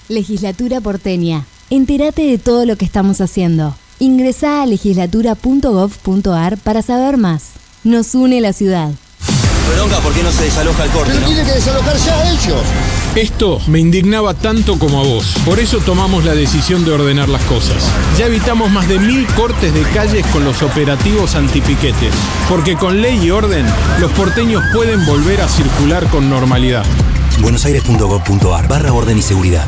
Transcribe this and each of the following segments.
Legislatura porteña. Entérate de todo lo que estamos haciendo. Ingresá a legislatura.gov.ar para saber más. Nos une la ciudad. Bronca, ¿por qué no se desaloja el corte? Pero ¿no? tiene que desalojar ya a ellos. Esto me indignaba tanto como a vos. Por eso tomamos la decisión de ordenar las cosas. Ya evitamos más de 1000 cortes de calles con los operativos antipiquetes. Porque con ley y orden, los porteños pueden volver a circular con normalidad. buenosaires.gov.ar/orden y seguridad.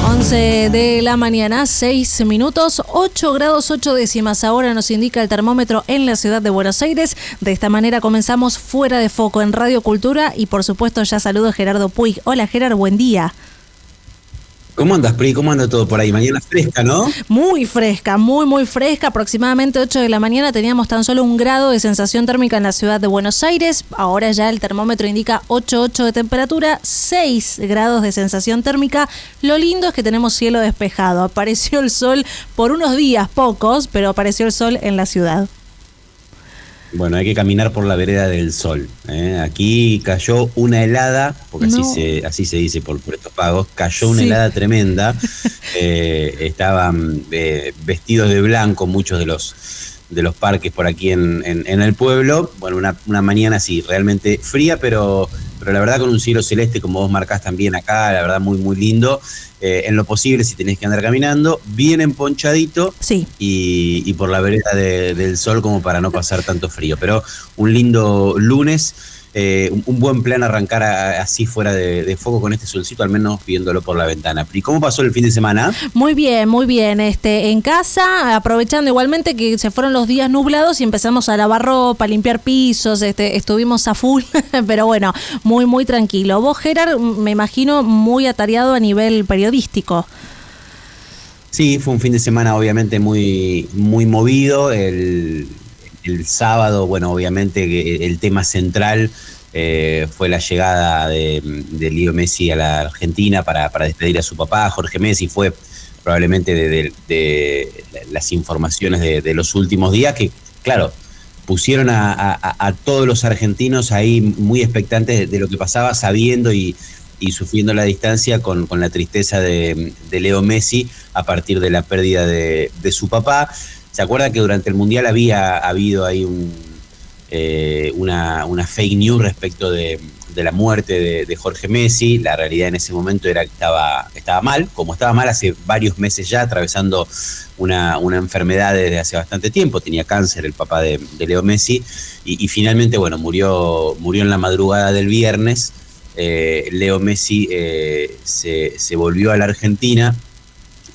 11 de la mañana, 6 minutos, 8 grados 8 décimas. Ahora nos indica el termómetro en la ciudad de Buenos Aires. De esta manera comenzamos Fuera de Foco en Radio Cultura y por supuesto ya saludo a Gerardo Puig. Hola Gerard, buen día. ¿Cómo andas, Pri? ¿Cómo anda todo por ahí? Mañana fresca, ¿no? Muy fresca, muy fresca. Aproximadamente 8 de la mañana teníamos tan solo 1 grado de sensación térmica en la ciudad de Buenos Aires. Ahora ya el termómetro indica 8,8 de temperatura, 6 grados de sensación térmica. Lo lindo es que tenemos cielo despejado. Apareció el sol por unos días, pocos, pero apareció el sol en la ciudad. Bueno, hay que caminar por la vereda del sol. Aquí cayó una helada, porque No. así se dice por estos pagos, cayó una Sí. helada tremenda. Estaban vestidos de blanco muchos de los parques por aquí en el pueblo. Bueno, una mañana así, realmente fría, pero la verdad con un cielo celeste, como vos marcás también acá, la verdad muy lindo. En lo posible, si tenés que andar caminando, bien emponchadito, Sí. y por la vereda del sol como para no pasar tanto frío. Pero un lindo lunes, un buen plan arrancar así fuera de foco con este solcito, al menos viéndolo por la ventana. ¿Y cómo pasó el fin de semana? Muy bien. En casa, aprovechando igualmente que se fueron los días nublados y empezamos a lavar ropa, a limpiar pisos, estuvimos a full, pero bueno, muy tranquilo. Vos, Gerard, me imagino muy atareado a nivel periodístico. Sí, fue un fin de semana obviamente muy movido. El sábado, bueno, obviamente que el tema central fue la llegada de Leo Messi a la Argentina para despedir a su papá. Jorge Messi fue probablemente de las informaciones de los últimos días que, claro, pusieron a todos los argentinos ahí muy expectantes de lo que pasaba, sabiendo y sufriendo la distancia con la tristeza de Leo Messi a partir de la pérdida de su papá. ¿Se acuerda que durante el Mundial había habido ahí una fake news respecto de la muerte de Jorge Messi? La realidad en ese momento era que estaba mal, como estaba mal hace varios meses ya, atravesando una enfermedad desde hace bastante tiempo. Tenía cáncer el papá de Leo Messi y finalmente, bueno, murió en la madrugada del viernes. Leo Messi se volvió a la Argentina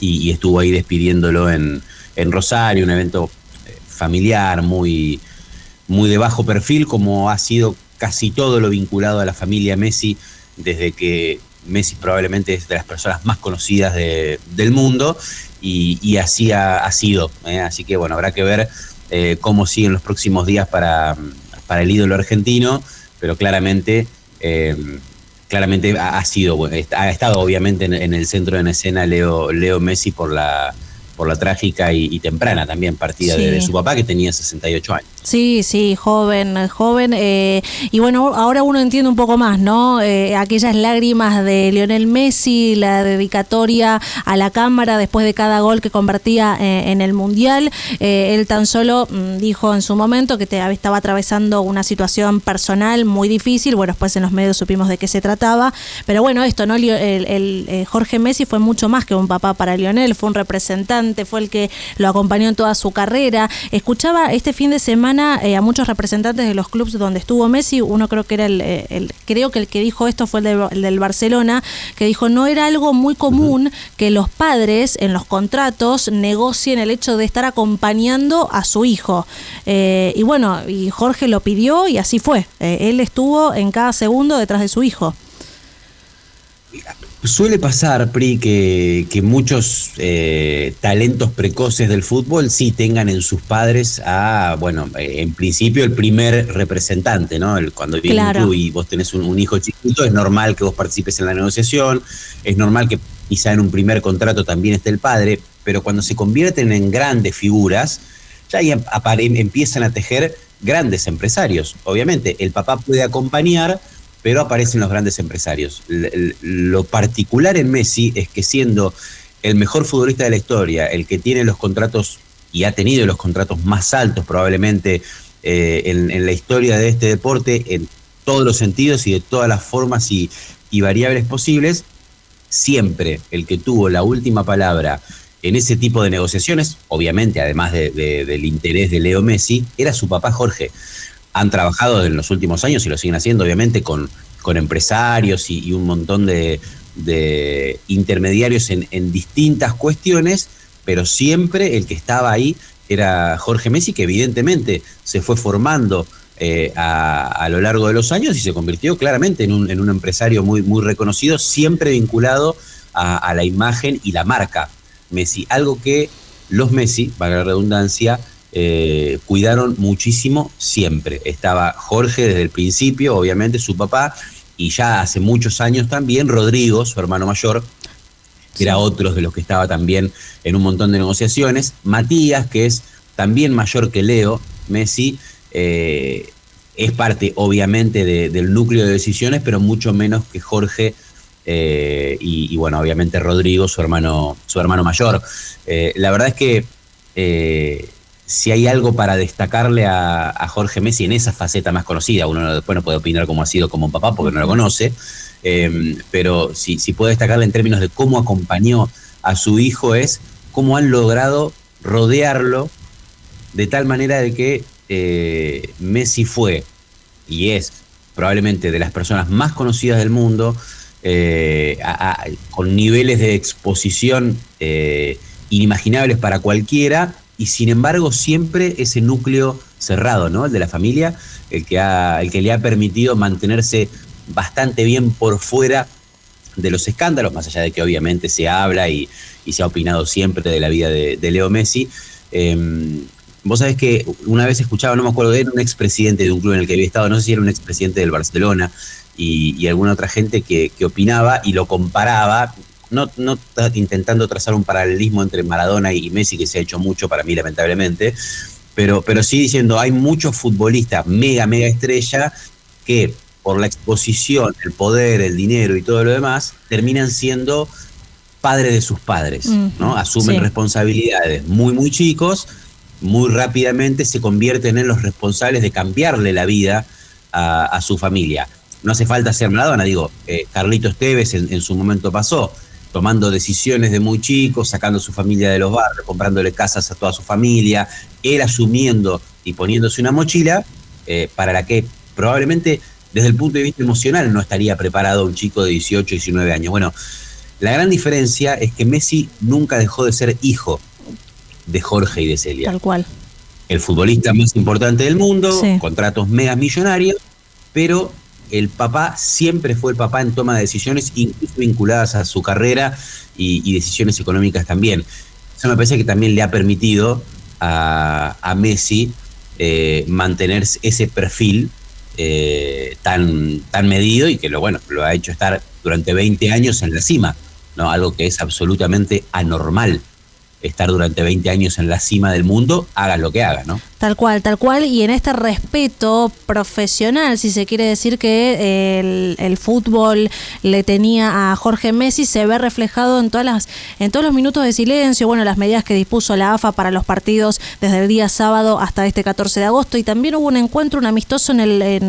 y estuvo ahí despidiéndolo en Rosario, un evento familiar muy de bajo perfil, como ha sido casi todo lo vinculado a la familia Messi, desde que Messi probablemente es de las personas más conocidas del mundo, y así ha sido. Así que bueno, habrá que ver cómo siguen los próximos días para el ídolo argentino, pero claramente ha estado obviamente en el centro de la escena Leo Messi por la trágica y temprana también partida de su papá, que tenía 68 años. Sí, joven. Y bueno, ahora uno entiende un poco más, ¿no? Aquellas lágrimas de Lionel Messi, la dedicatoria a la cámara después de cada gol que convertía en el Mundial. Él tan solo dijo en su momento que estaba atravesando una situación personal muy difícil. Bueno, después en los medios supimos de qué se trataba. Pero bueno, esto, ¿no? Jorge Messi fue mucho más que un papá para Lionel, fue un representante, fue el que lo acompañó en toda su carrera. Escuchaba este fin de semana a muchos representantes de los clubes donde estuvo Messi. Uno creo que era creo que el que dijo esto fue el del Barcelona, que dijo no era algo muy común que los padres en los contratos negocien el hecho de estar acompañando a su hijo. Y bueno, y Jorge lo pidió y así fue. Él estuvo en cada segundo detrás de su hijo. Suele pasar, Pri, que muchos talentos precoces del fútbol sí tengan en sus padres en principio el primer representante, ¿no? Cuando viene un club y vos tenés un hijo chiquito, es normal que vos participes en la negociación, es normal que quizá en un primer contrato también esté el padre, pero cuando se convierten en grandes figuras, ya ahí empiezan a tejer grandes empresarios. Obviamente, el papá puede acompañar, pero aparecen los grandes empresarios. Lo particular en Messi es que siendo el mejor futbolista de la historia, el que tiene los contratos y ha tenido los contratos más altos probablemente en la historia de este deporte, en todos los sentidos y de todas las formas y variables posibles, siempre el que tuvo la última palabra en ese tipo de negociaciones, obviamente además del interés de Leo Messi, era su papá Jorge. Han trabajado en los últimos años y lo siguen haciendo obviamente con empresarios y un montón de intermediarios en distintas cuestiones, pero siempre el que estaba ahí era Jorge Messi, que evidentemente se fue formando a lo largo de los años y se convirtió claramente en un empresario muy, muy reconocido, siempre vinculado a la imagen y la marca Messi, algo que los Messi, para la redundancia, cuidaron muchísimo siempre. Estaba Jorge desde el principio, obviamente su papá, y ya hace muchos años también Rodrigo, su hermano mayor, que era otro de los que estaba también en un montón de negociaciones. Matías, que es también mayor que Leo Messi, es parte obviamente del núcleo de decisiones, pero mucho menos que Jorge y bueno, obviamente Rodrigo, su hermano mayor. La verdad es que si hay algo para destacarle a Jorge Messi en esa faceta más conocida, uno después no puede opinar cómo ha sido como papá porque no lo conoce, pero si puede destacarle en términos de cómo acompañó a su hijo, es cómo han logrado rodearlo de tal manera de que Messi fue y es probablemente de las personas más conocidas del mundo, con niveles de exposición inimaginables para cualquiera, y sin embargo siempre ese núcleo cerrado, ¿no? El de la familia, el que le ha permitido mantenerse bastante bien por fuera de los escándalos, más allá de que obviamente se habla y se ha opinado siempre de la vida de Leo Messi. Vos sabés que una vez escuchaba, no me acuerdo, era un expresidente de un club en el que había estado, no sé si era un expresidente del Barcelona y alguna otra gente que opinaba y lo comparaba, no intentando trazar un paralelismo entre Maradona y Messi, que se ha hecho mucho para mí lamentablemente, pero sí diciendo, hay muchos futbolistas mega estrella que por la exposición, el poder, el dinero y todo lo demás, terminan siendo padres de sus padres, ¿no? Asumen responsabilidades muy chicos, muy rápidamente se convierten en los responsables de cambiarle la vida a su familia. No hace falta ser Maradona, digo, Carlitos Tevez en su momento pasó, tomando decisiones de muy chicos, sacando a su familia de los barrios, comprándole casas a toda su familia, él asumiendo y poniéndose una mochila para la que probablemente desde el punto de vista emocional no estaría preparado un chico de 18, 19 años. Bueno, la gran diferencia es que Messi nunca dejó de ser hijo de Jorge y de Celia. Tal cual. El futbolista más importante del mundo, contratos mega millonarios, pero el papá siempre fue el papá en toma de decisiones, incluso vinculadas a su carrera y decisiones económicas también. Eso me parece que también le ha permitido a Messi mantener ese perfil tan medido y que lo ha hecho estar durante 20 años en la cima, ¿no? Algo que es absolutamente anormal. Estar durante 20 años en la cima del mundo, haga lo que haga, ¿no? Tal cual, y en este respeto profesional, si se quiere decir que el fútbol le tenía a Jorge Messi, se ve reflejado en todos los minutos de silencio, bueno, las medidas que dispuso la AFA para los partidos desde el día sábado hasta este 14 de agosto, y también hubo un amistoso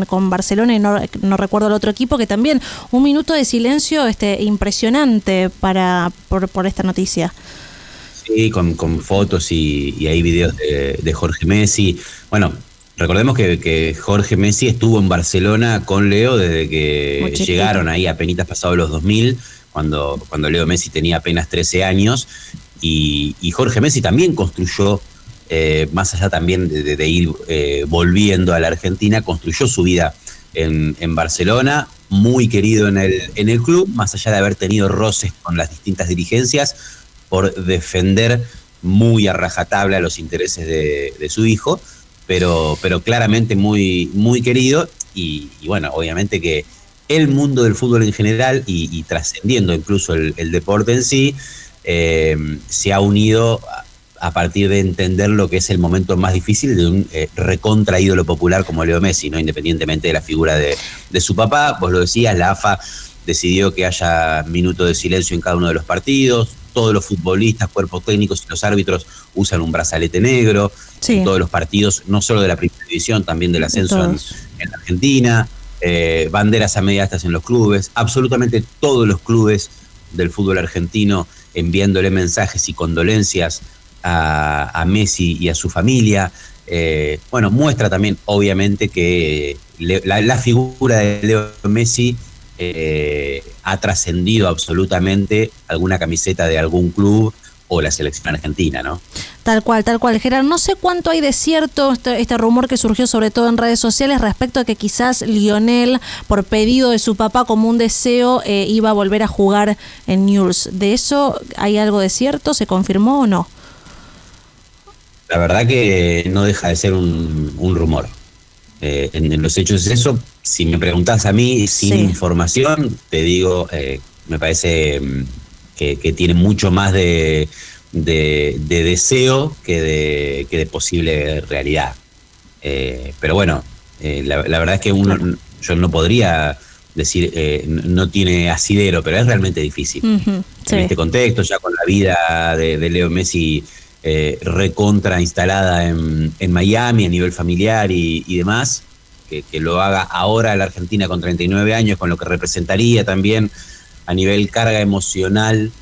con Barcelona y no recuerdo el otro equipo, que también un minuto de silencio impresionante por esta noticia. Sí, con fotos y hay videos de Jorge Messi. Bueno, recordemos que Jorge Messi estuvo en Barcelona con Leo desde que llegaron ahí apenas pasados los 2000, cuando Leo Messi tenía apenas 13 años, y Jorge Messi también construyó, más allá también de ir volviendo a la Argentina, construyó su vida en Barcelona, muy querido en el club, más allá de haber tenido roces con las distintas dirigencias, por defender muy a rajatabla los intereses de su hijo, pero claramente muy querido, y bueno, obviamente que el mundo del fútbol en general, y trascendiendo incluso el deporte en sí, se ha unido a partir de entender lo que es el momento más difícil de un recontra ídolo popular como Leo Messi, ¿no? Independientemente de la figura de su papá. Vos lo decías, la AFA decidió que haya minuto de silencio en cada uno de los partidos. Todos los futbolistas, cuerpos técnicos y los árbitros usan un brazalete negro en todos los partidos, no solo de la primera división, también del ascenso en Argentina. Banderas a media astas en los clubes. Absolutamente todos los clubes del fútbol argentino enviándole mensajes y condolencias a Messi y a su familia. Bueno, muestra también, obviamente, que la figura de Leo Messi ha trascendido absolutamente alguna camiseta de algún club o la selección argentina, ¿no? Tal cual. Gerard, no sé cuánto hay de cierto este rumor que surgió sobre todo en redes sociales respecto a que quizás Lionel, por pedido de su papá como un deseo, iba a volver a jugar en Newell's. ¿De eso hay algo de cierto? ¿Se confirmó o no? La verdad que no deja de ser un rumor. En los hechos es eso. Si me preguntás a mí, sin información, te digo, me parece que tiene mucho más de deseo que de posible realidad. Pero bueno, la verdad es que yo no podría decir, no tiene asidero, pero es realmente difícil. En este contexto, ya con la vida de Leo Messi recontra instalada en Miami a nivel familiar y demás, que lo haga ahora la Argentina con 39 años, con lo que representaría también a nivel carga emocional,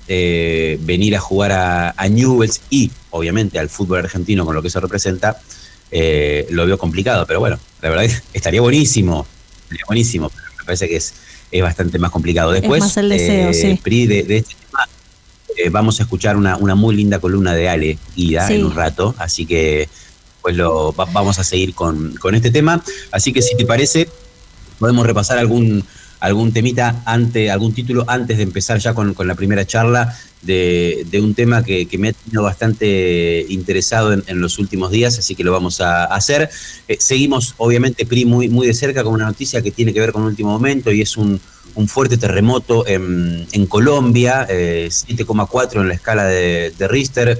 venir a jugar a Newell's y obviamente al fútbol argentino con lo que eso representa, lo veo complicado, pero bueno, la verdad es que estaría buenísimo, pero me parece que es bastante más complicado. Después, es más el deseo, Pri, de este tema, vamos a escuchar una muy linda columna de Ale Ida en un rato, así que pues vamos a seguir con este tema. Así que si te parece, podemos repasar algún temita, algún título antes de empezar ya con la primera charla de un tema que me ha tenido bastante interesado en los últimos días, así que lo vamos a hacer. Seguimos, obviamente, Pri, muy de cerca con una noticia que tiene que ver con el último momento, y es un fuerte terremoto en Colombia, 7,4 en la escala de Richter,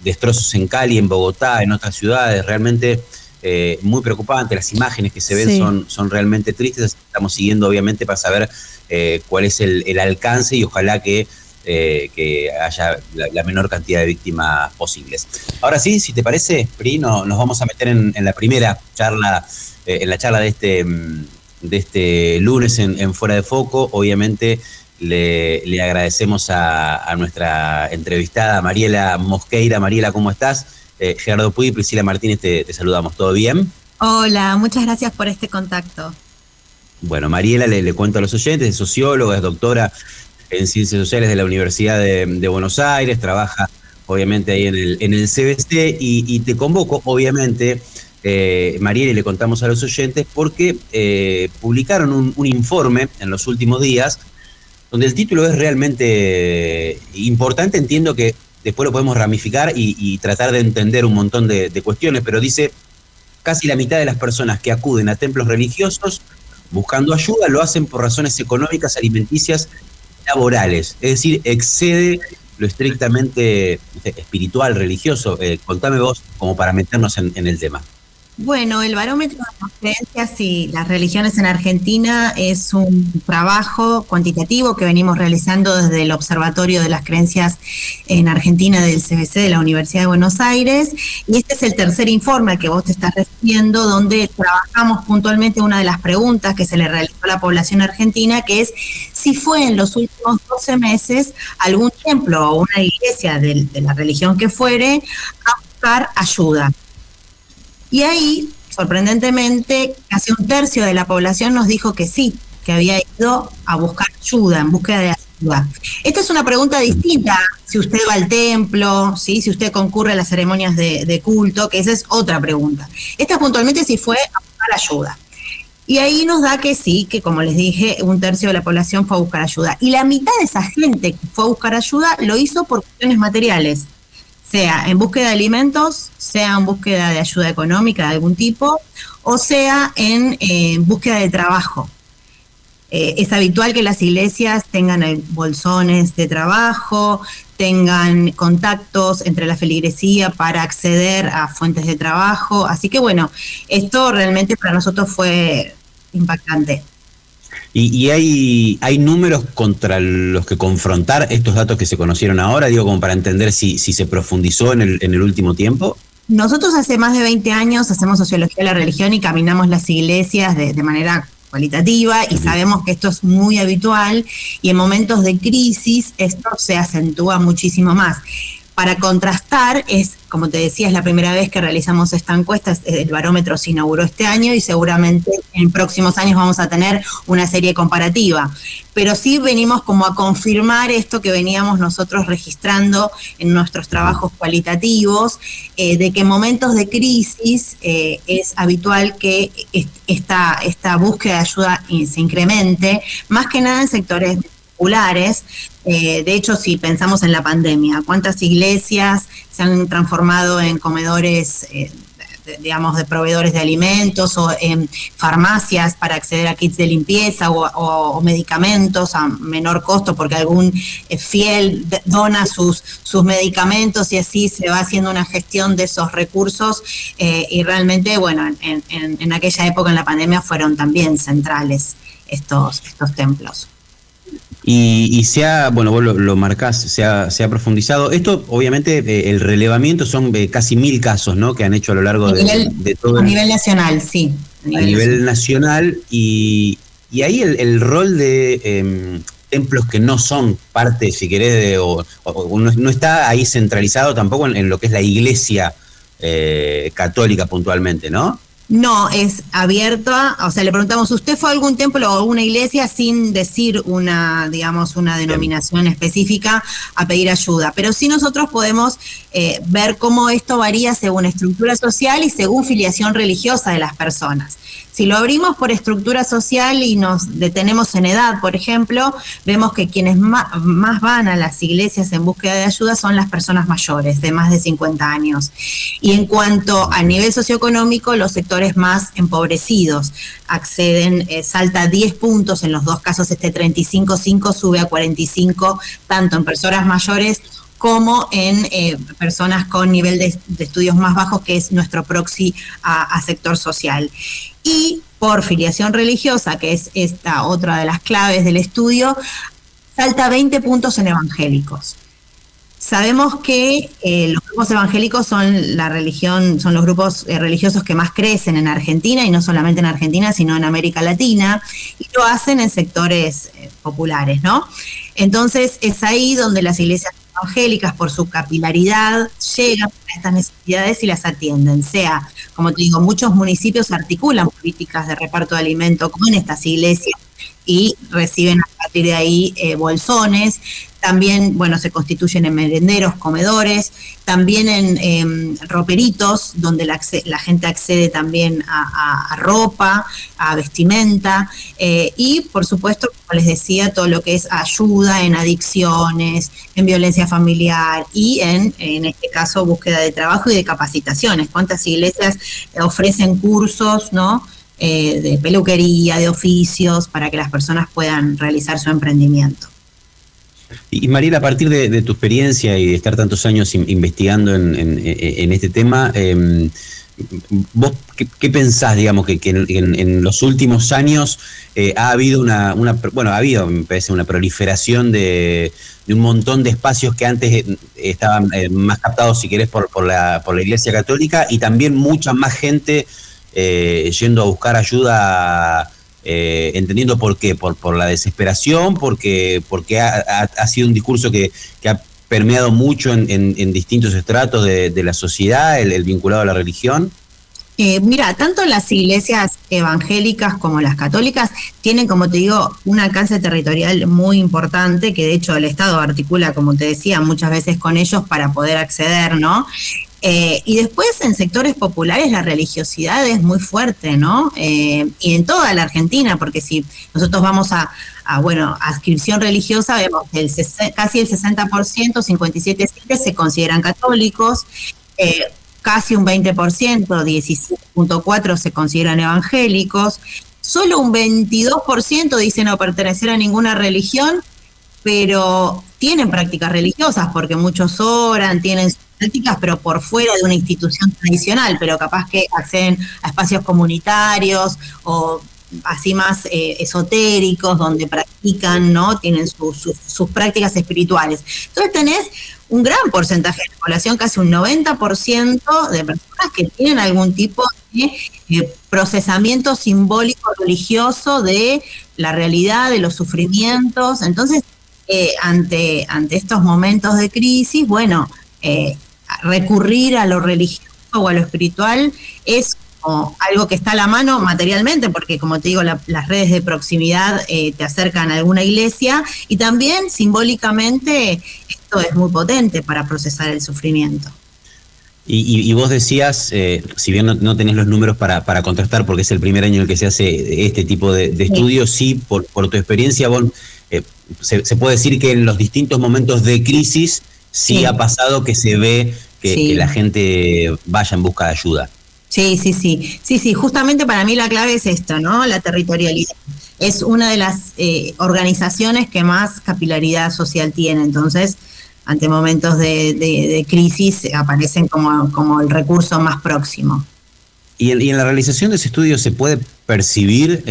destrozos en Cali, en Bogotá, en otras ciudades, realmente muy preocupante. Las imágenes que se ven son realmente tristes. Estamos siguiendo, obviamente, para saber cuál es el alcance y ojalá que haya la menor cantidad de víctimas posibles. Ahora sí, si te parece, Pri, nos vamos a meter en la primera charla, en la charla de este lunes en Fuera de Foco. Obviamente le agradecemos a nuestra entrevistada Mariela Mosqueira. Mariela, ¿cómo estás? Gerardo Puy y Priscila Martínez te saludamos. ¿Todo bien? Hola, muchas gracias por este contacto. Bueno, Mariela, le cuento a los oyentes, es socióloga, es doctora en Ciencias Sociales de la Universidad de Buenos Aires, trabaja obviamente ahí en el CBC y te convoco, obviamente, Mariela, y le contamos a los oyentes porque publicaron un informe en los últimos días donde el título es realmente importante. Entiendo que después lo podemos ramificar y tratar de entender un montón de cuestiones, pero dice: casi la mitad de las personas que acuden a templos religiosos buscando ayuda lo hacen por razones económicas, alimenticias, laborales. Es decir, excede lo estrictamente espiritual, religioso. Contame vos, como para meternos en el tema. Bueno, el barómetro de las creencias y las religiones en Argentina es un trabajo cuantitativo que venimos realizando desde el Observatorio de las Creencias en Argentina del CBC de la Universidad de Buenos Aires, y este es el tercer informe al que vos te estás refiriendo, donde trabajamos puntualmente una de las preguntas que se le realizó a la población argentina, que es si fue en los últimos 12 meses algún templo o una iglesia de la religión que fuere a buscar ayuda. Y ahí, sorprendentemente, casi un tercio de la población nos dijo que sí, que había ido a buscar ayuda, en búsqueda de ayuda. Esta es una pregunta distinta si usted va al templo, ¿sí? Si usted concurre a las ceremonias de culto, que esa es otra pregunta. Esta puntualmente si fue a buscar ayuda. Y ahí nos da que sí, que como les dije, un tercio de la población fue a buscar ayuda. Y la mitad de esa gente que fue a buscar ayuda lo hizo por cuestiones materiales, sea en búsqueda de alimentos, sea en búsqueda de ayuda económica de algún tipo, o sea en búsqueda de trabajo. es habitual que las iglesias tengan bolsones de trabajo, tengan contactos entre la feligresía para acceder a fuentes de trabajo. Así que bueno, esto realmente para nosotros fue impactante. ¿Y hay números contra los que confrontar estos datos que se conocieron ahora? Digo, como para entender si se profundizó en el último tiempo. Nosotros hace más de 20 años hacemos sociología de la religión y caminamos las iglesias de manera cualitativa y sabemos que esto es muy habitual y en momentos de crisis esto se acentúa muchísimo más. Para contrastar, como te decía, es la primera vez que realizamos esta encuesta, el barómetro se inauguró este año y seguramente en próximos años vamos a tener una serie comparativa. Pero sí venimos como a confirmar esto que veníamos nosotros registrando en nuestros trabajos cualitativos, de que en momentos de crisis es habitual que esta búsqueda de ayuda se incremente, más que nada en sectores populares. De hecho, si pensamos en la pandemia, ¿cuántas iglesias se han transformado en comedores, digamos, de proveedores de alimentos o en farmacias para acceder a kits de limpieza o medicamentos a menor costo porque algún fiel dona sus medicamentos y así se va haciendo una gestión de esos recursos y realmente, bueno, en aquella época en la pandemia fueron también centrales estos templos. Y se ha, bueno, vos lo marcás, se ha profundizado. Esto, obviamente, el relevamiento son casi 1000 casos, ¿no? Que han hecho a lo largo de todo. A nivel nacional, sí. A nivel nacional. Y ahí el rol de templos que no son parte, si querés, o no está ahí centralizado tampoco en lo que es la iglesia católica puntualmente, ¿no? No, es abierta, o sea, le preguntamos, ¿usted fue a algún templo o una iglesia sin decir una denominación específica a pedir ayuda? Pero sí nosotros podemos ver cómo esto varía según estructura social y según filiación religiosa de las personas. Si lo abrimos por estructura social y nos detenemos en edad, por ejemplo, vemos que quienes más van a las iglesias en búsqueda de ayuda son las personas mayores, de más de 50 años. Y en cuanto a nivel socioeconómico, los sectores más empobrecidos acceden, salta 10 puntos en los dos casos, 35.5 sube a 45, tanto en personas mayores como en personas con nivel de estudios más bajos, que es nuestro proxy a sector social. Y por filiación religiosa, que es esta otra de las claves del estudio, salta 20 puntos en evangélicos. Sabemos que los grupos evangélicos son son los grupos religiosos que más crecen en Argentina, y no solamente en Argentina, sino en América Latina, y lo hacen en sectores populares, ¿no? Entonces es ahí donde las iglesias evangélicas, por su capilaridad, llegan a estas necesidades y las atienden. Sea, como te digo, muchos municipios articulan políticas de reparto de alimentos con estas iglesias y reciben a partir de ahí bolsones. También, bueno, se constituyen en merenderos, comedores, también en roperitos, donde la gente accede también a ropa, a vestimenta, y por supuesto, como les decía, todo lo que es ayuda en adicciones, en violencia familiar y en este caso, búsqueda de trabajo y de capacitaciones. ¿Cuántas iglesias ofrecen cursos, ¿no?, de peluquería, de oficios, para que las personas puedan realizar su emprendimiento? Y Mariela, a partir de tu experiencia y de estar tantos años investigando en este tema, ¿vos qué pensás, digamos, que en los últimos años ha habido ha habido, me parece, una proliferación de un montón de espacios que antes estaban más captados, si querés, por la Iglesia Católica, y también mucha más gente yendo a buscar ayuda, entendiendo por qué, por la desesperación, porque ha sido un discurso que ha permeado mucho en distintos estratos de la sociedad, el vinculado a la religión? Mira, tanto las iglesias evangélicas como las católicas tienen, como te digo, un alcance territorial muy importante, que de hecho el Estado articula, como te decía, muchas veces con ellos para poder acceder, ¿no? Y después en sectores populares la religiosidad es muy fuerte, ¿no? Y en toda la Argentina, porque si nosotros vamos a adscripción religiosa, vemos que casi el 60%, 57,7% se consideran católicos, casi un 20%, 17,4% se consideran evangélicos, Solo un 22% dice no pertenecer a ninguna religión, pero tienen prácticas religiosas, porque muchos oran, tienen sus prácticas, pero por fuera de una institución tradicional, pero capaz que acceden a espacios comunitarios o así más esotéricos, donde practican, ¿no? Tienen sus prácticas espirituales. Entonces tenés un gran porcentaje de la población, casi un 90% de personas que tienen algún tipo de procesamiento simbólico religioso de la realidad, de los sufrimientos. Entonces, ante estos momentos de crisis, bueno, recurrir a lo religioso o a lo espiritual es como algo que está a la mano materialmente, porque como te digo, las redes de proximidad te acercan a alguna iglesia, y también simbólicamente esto es muy potente para procesar el sufrimiento. Y vos decías, si bien no tenés los números para contrastar, porque es el primer año en el que se hace este tipo de estudios, sí, por tu experiencia, vos, se puede decir que en los distintos momentos de crisis sí ha pasado que se ve que la gente vaya en busca de ayuda. Sí, justamente para mí la clave es esto, ¿no? La territorialidad. Es una de las organizaciones que más capilaridad social tiene, entonces ante momentos de crisis aparecen como el recurso más próximo. ¿Y en la realización de ese estudio se puede percibir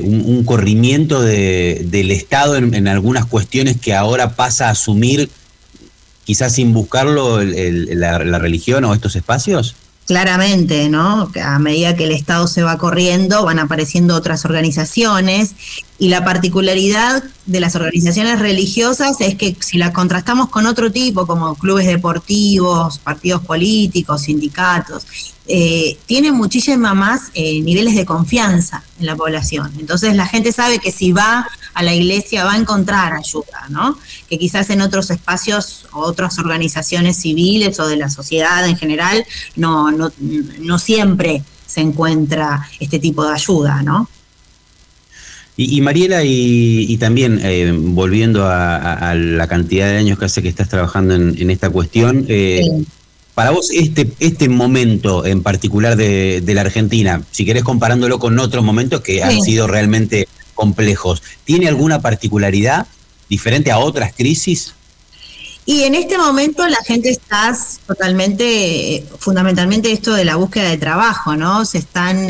un corrimiento del Estado en algunas cuestiones que ahora pasa a asumir, quizás sin buscarlo, la religión o estos espacios? Claramente, ¿no? A medida que el Estado se va corriendo, van apareciendo otras organizaciones, y la particularidad de las organizaciones religiosas es que si las contrastamos con otro tipo, como clubes deportivos, partidos políticos, sindicatos, tienen muchísimas más niveles de confianza en la población. Entonces la gente sabe que si va a la iglesia va a encontrar ayuda, ¿no? Que quizás en otros espacios o otras organizaciones civiles o de la sociedad en general no siempre se encuentra este tipo de ayuda, ¿no? Y Mariela, y también volviendo a la cantidad de años que hace que estás trabajando en esta cuestión, para vos este momento en particular de la Argentina, si querés comparándolo con otros momentos que han sido realmente complejos, ¿tiene alguna particularidad diferente a otras crisis? Y en este momento la gente está fundamentalmente esto de la búsqueda de trabajo, ¿no? Se están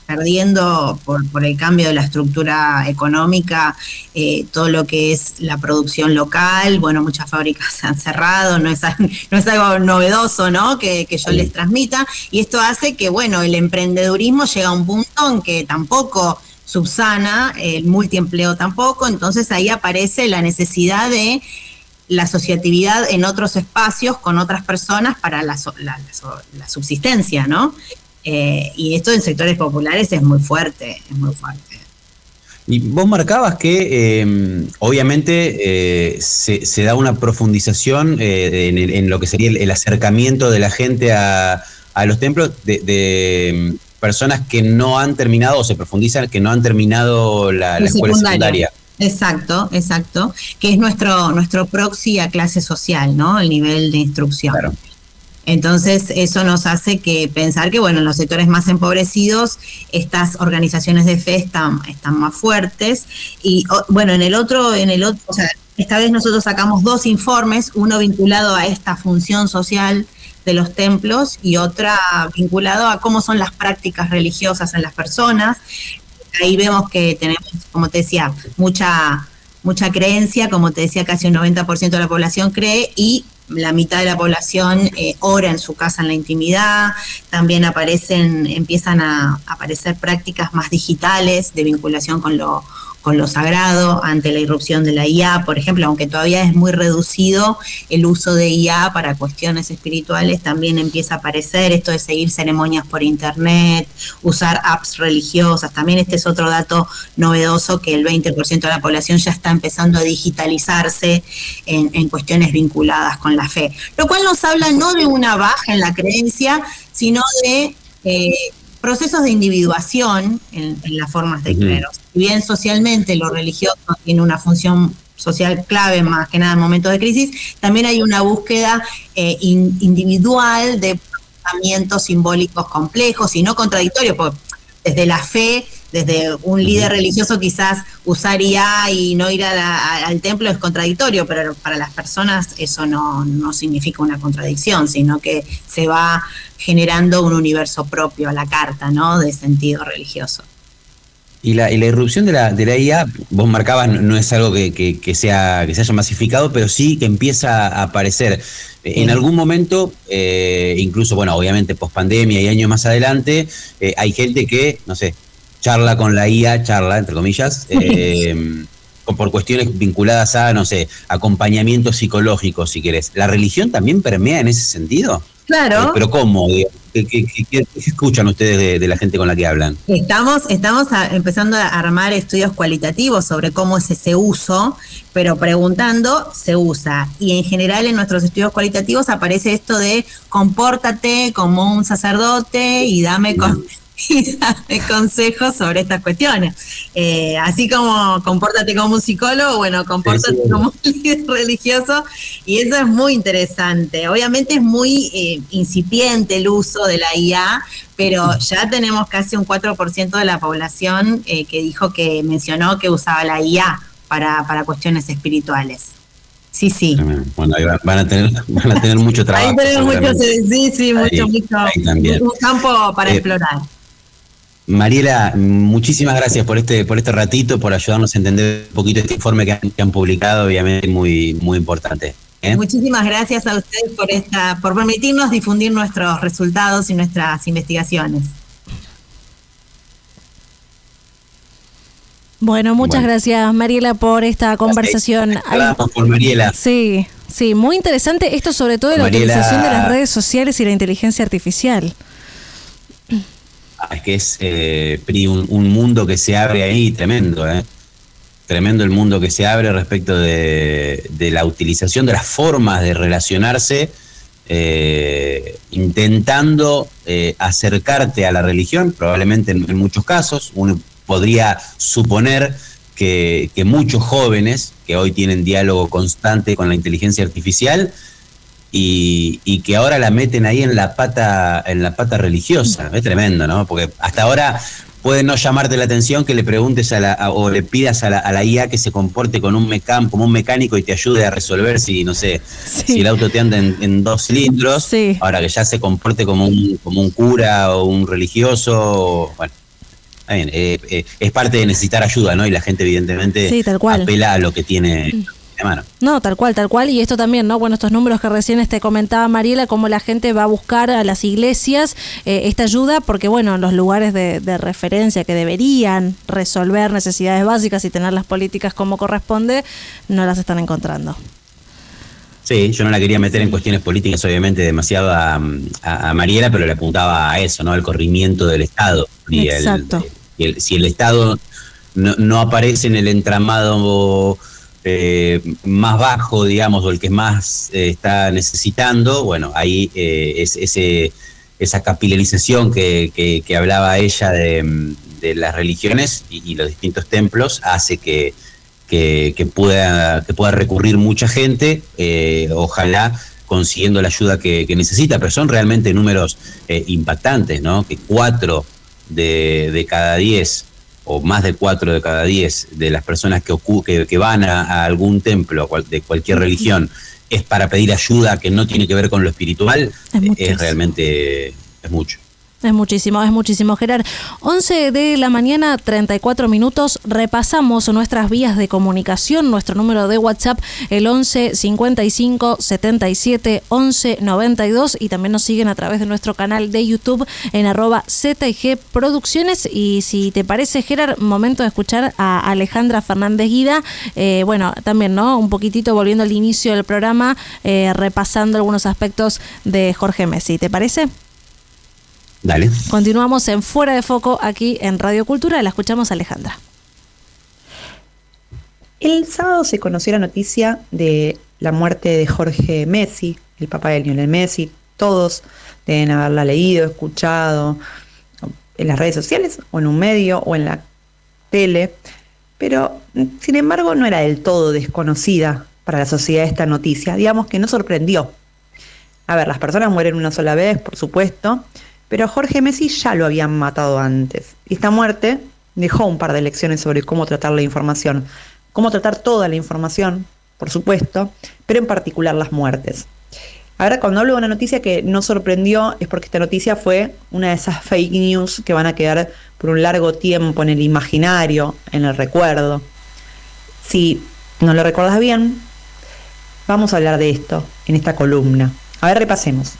perdiendo por el cambio de la estructura económica, todo lo que es la producción local. Bueno, muchas fábricas se han cerrado, no es algo novedoso, ¿no? Que yo les transmita, y esto hace que, bueno, el emprendedurismo llega a un punto en que tampoco subsana, el multiempleo tampoco, entonces ahí aparece la necesidad de la asociatividad en otros espacios con otras personas para la subsistencia, ¿no? Y esto en sectores populares es muy fuerte, Y vos marcabas que obviamente se da una profundización en lo que sería el acercamiento de la gente a los templos de personas que no han terminado, o se profundizan, que no han terminado la escuela secundaria. Exacto, que es nuestro proxy a clase social, ¿no? El nivel de instrucción. Claro. Entonces, eso nos hace pensar que, bueno, en los sectores más empobrecidos, estas organizaciones de fe están más fuertes. Y, bueno, en el otro, o sea, esta vez nosotros sacamos 2 informes, uno vinculado a esta función social de los templos y otra vinculado a cómo son las prácticas religiosas en las personas. Ahí vemos que tenemos, como te decía, mucha creencia, como te decía, casi un 90% de la población cree, y la mitad de la población ora en su casa en la intimidad. También empiezan a aparecer prácticas más digitales de vinculación con lo sagrado ante la irrupción de la IA, por ejemplo, aunque todavía es muy reducido el uso de IA para cuestiones espirituales, también empieza a aparecer esto de seguir ceremonias por internet, usar apps religiosas. También este es otro dato novedoso, que el 20% de la población ya está empezando a digitalizarse en cuestiones vinculadas con la fe, lo cual nos habla no de una baja en la creencia, sino de procesos de individuación en las formas de creer. Si bien socialmente lo religioso tiene una función social clave, más que nada en momentos de crisis, también hay una búsqueda individual de pensamientos simbólicos complejos y no contradictorios, porque desde la fe desde un líder religioso quizás usar IA y no ir al templo es contradictorio, pero para las personas eso no significa una contradicción, sino que se va generando un universo propio a la carta, ¿no? De sentido religioso. Y la irrupción de la IA, vos marcabas, no es algo que se haya masificado, pero sí que empieza a aparecer. En algún momento, incluso, bueno, obviamente post-pandemia y años más adelante, hay gente que, no sé, charla con la IA, entre comillas, por cuestiones vinculadas a, no sé, acompañamiento psicológico, si querés. ¿La religión también permea en ese sentido? Claro. ¿Pero cómo? ¿Qué escuchan ustedes de la gente con la que hablan? Estamos empezando a armar estudios cualitativos sobre cómo es ese uso, pero preguntando se usa. Y en general en nuestros estudios cualitativos aparece esto de compórtate como un sacerdote y dame consejos sobre estas cuestiones. Así como compórtate como un psicólogo, bueno, compórtate como un líder religioso, y eso es muy interesante. Obviamente es muy incipiente el uso de la IA, pero ya tenemos casi un 4% de la población que mencionó que usaba la IA para cuestiones espirituales. Sí. Bueno, ahí van a tener mucho trabajo. Ahí tenemos mucho campo para explorar. Mariela, muchísimas gracias por este ratito, por ayudarnos a entender un poquito este informe que han publicado, obviamente muy, muy importante. Muchísimas gracias a ustedes por permitirnos difundir nuestros resultados y nuestras investigaciones. Bueno, muchas gracias, Mariela, por esta conversación. Hablamos con Mariela. Sí, muy interesante esto, sobre todo de la utilización de las redes sociales y la inteligencia artificial. Es que es Pri, un mundo que se abre ahí tremendo, tremendo el mundo que se abre respecto de la utilización de las formas de relacionarse, intentando acercarte a la religión, probablemente en muchos casos. Uno podría suponer que muchos jóvenes que hoy tienen diálogo constante con la inteligencia artificial y que ahora la meten ahí en la pata religiosa. Es tremendo, ¿no? Porque hasta ahora puede no llamarte la atención que le preguntes o le pidas a la IA que se comporte como un mecánico y te ayude a resolver si el auto te anda en 2 cilindros. Ahora que ya se comporte como un cura o un religioso, bueno. Bien, es parte de necesitar ayuda, ¿no? Y la gente evidentemente apela a lo que tiene de mano. No, tal cual. Y esto también, ¿no? Bueno, estos números que recién te comentaba Mariela, cómo la gente va a buscar a las iglesias esta ayuda, porque bueno, los lugares de referencia que deberían resolver necesidades básicas y tener las políticas como corresponde, no las están encontrando. Sí, yo no la quería meter en cuestiones políticas, obviamente, demasiado a Mariela, pero le apuntaba a eso, ¿no? Al corrimiento del Estado. Exacto. Si el Estado no aparece en el entramado más bajo, digamos, o el que más está necesitando, bueno, ahí esa capilarización que hablaba ella de las religiones y los distintos templos hace que pueda recurrir mucha gente, ojalá consiguiendo la ayuda que necesita, pero son realmente números impactantes, ¿no? Que 4 de cada 10 o más de 4 de cada 10 de las personas que van a algún templo de cualquier religión es para pedir ayuda que no tiene que ver con lo espiritual, es realmente mucho. Es muchísimo, Gerard. 11 de la mañana, 34 minutos. Repasamos nuestras vías de comunicación, nuestro número de WhatsApp, el 11 55 77 11 92, y también nos siguen a través de nuestro canal de YouTube en @ZIG Producciones. Y si te parece, Gerard, momento de escuchar a Alejandra Fernández Guida. Bueno, también, ¿no? Un poquitito volviendo al inicio del programa, repasando algunos aspectos de Jorge Messi. ¿Te parece? Dale. Continuamos en Fuera de Foco aquí en Radio Cultura. La escuchamos a Alejandra. El sábado se conoció la noticia de la muerte de Jorge Messi, el papá de Lionel Messi. Todos deben haberla leído, escuchado en las redes sociales o en un medio o en la tele, pero sin embargo no era del todo desconocida para la sociedad esta noticia. Digamos que no sorprendió. A ver, las personas mueren una sola vez, por supuesto, pero a Jorge Messi ya lo habían matado antes. Y esta muerte dejó un par de lecciones sobre cómo tratar la información, cómo tratar toda la información, por supuesto, pero en particular las muertes. Ahora, cuando hablo de una noticia que no sorprendió, es porque esta noticia fue una de esas fake news que van a quedar por un largo tiempo en el imaginario, en el recuerdo. Si no lo recuerdas bien, vamos a hablar de esto en esta columna. A ver, repasemos.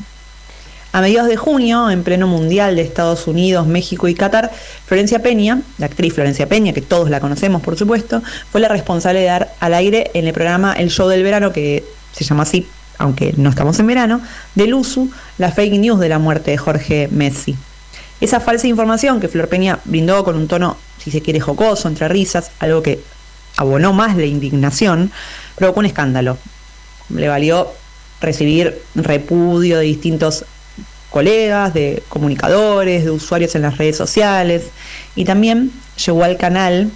A mediados de junio, en pleno mundial de Estados Unidos, México y Qatar, Florencia Peña, la actriz Florencia Peña, que todos la conocemos por supuesto, fue la responsable de dar al aire en el programa El Show del Verano, que se llama así, aunque no estamos en verano, del USU, la fake news de la muerte de Jorge Messi. Esa falsa información que Flor Peña brindó con un tono, si se quiere, jocoso, entre risas, algo que abonó más la indignación, provocó un escándalo. Le valió recibir repudio de distintos colegas, de comunicadores, de usuarios en las redes sociales, y también llegó al canal,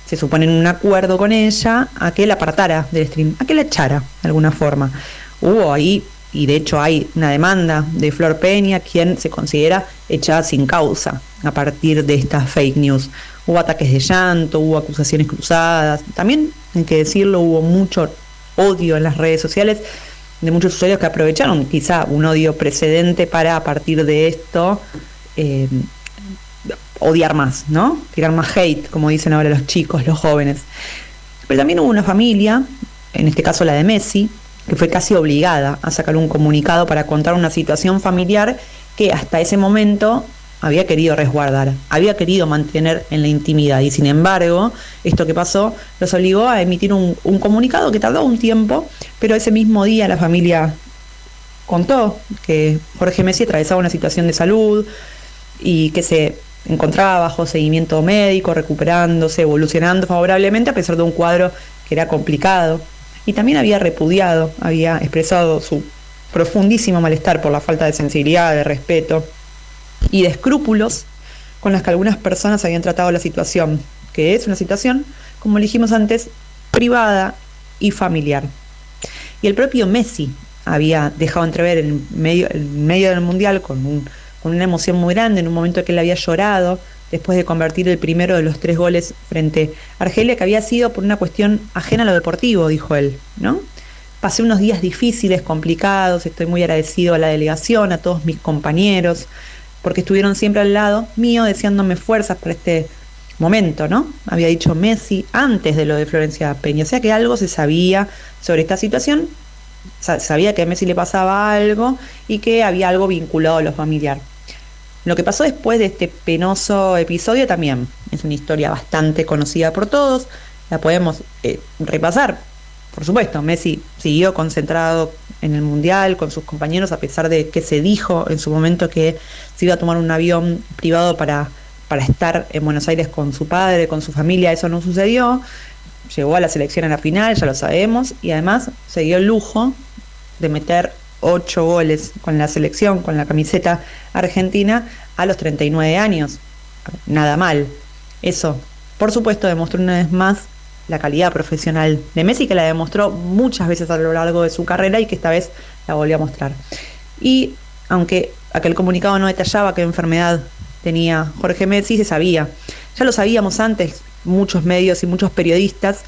se supone en un acuerdo con ella, a que la apartara del stream, a que la echara de alguna forma. Hubo ahí, y de hecho hay una demanda de Flor Peña, quien se considera echada sin causa a partir de estas fake news. Hubo ataques de llanto, hubo acusaciones cruzadas, también, hay que decirlo, hubo mucho odio en las redes sociales de muchos usuarios que aprovecharon quizá un odio precedente para, a partir de esto, odiar más, ¿no? Tirar más hate, como dicen ahora los chicos, los jóvenes. Pero también hubo una familia, en este caso la de Messi, que fue casi obligada a sacar un comunicado para contar una situación familiar que hasta ese momento había querido resguardar, había querido mantener en la intimidad, y sin embargo, esto que pasó los obligó a emitir un comunicado que tardó un tiempo, pero ese mismo día la familia contó que Jorge Messi atravesaba una situación de salud y que se encontraba bajo seguimiento médico, recuperándose, evolucionando favorablemente a pesar de un cuadro que era complicado. Y también había repudiado, había expresado su profundísimo malestar por la falta de sensibilidad, de respeto y de escrúpulos con las que algunas personas habían tratado la situación, que es una situación, como dijimos antes, privada y familiar. Y el propio Messi había dejado entrever en medio del Mundial con una emoción muy grande, en un momento en que él había llorado, después de convertir el primero de los 3 goles frente a Argelia, que había sido por una cuestión ajena a lo deportivo, dijo él, ¿no? Pasé unos días difíciles, complicados, estoy muy agradecido a la delegación, a todos mis compañeros, porque estuvieron siempre al lado mío, deseándome fuerzas para este momento, ¿no? Había dicho Messi antes de lo de Florencia Peña, o sea que algo se sabía sobre esta situación, sabía que a Messi le pasaba algo y que había algo vinculado a lo familiar. Lo que pasó después de este penoso episodio también es una historia bastante conocida por todos, la podemos repasar. Por supuesto, Messi siguió concentrado en el Mundial con sus compañeros, a pesar de que se dijo en su momento que se iba a tomar un avión privado para estar en Buenos Aires con su padre, con su familia. Eso no sucedió, llegó a la selección en la final, ya lo sabemos, y además se dio el lujo de meter 8 goles con la selección, con la camiseta argentina, a los 39 años. Nada mal. Eso, por supuesto, demostró una vez más la calidad profesional de Messi, que la demostró muchas veces a lo largo de su carrera y que esta vez la volvió a mostrar. Y aunque aquel comunicado no detallaba qué enfermedad tenía Jorge Messi, se sabía. Ya lo sabíamos antes, muchos medios y muchos periodistas,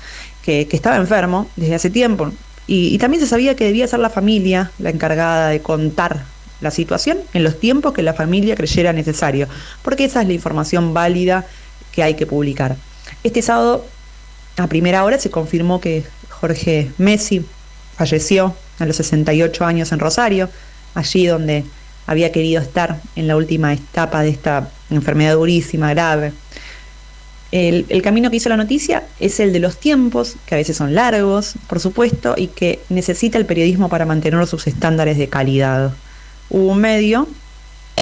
que estaba enfermo desde hace tiempo. Y también se sabía que debía ser la familia la encargada de contar la situación en los tiempos que la familia creyera necesario, porque esa es la información válida que hay que publicar. Este sábado, a primera hora, se confirmó que Jorge Messi falleció a los 68 años en Rosario, allí donde había querido estar en la última etapa de esta enfermedad durísima, grave. El camino que hizo la noticia es el de los tiempos, que a veces son largos, por supuesto, y que necesita el periodismo para mantener sus estándares de calidad. Hubo un medio,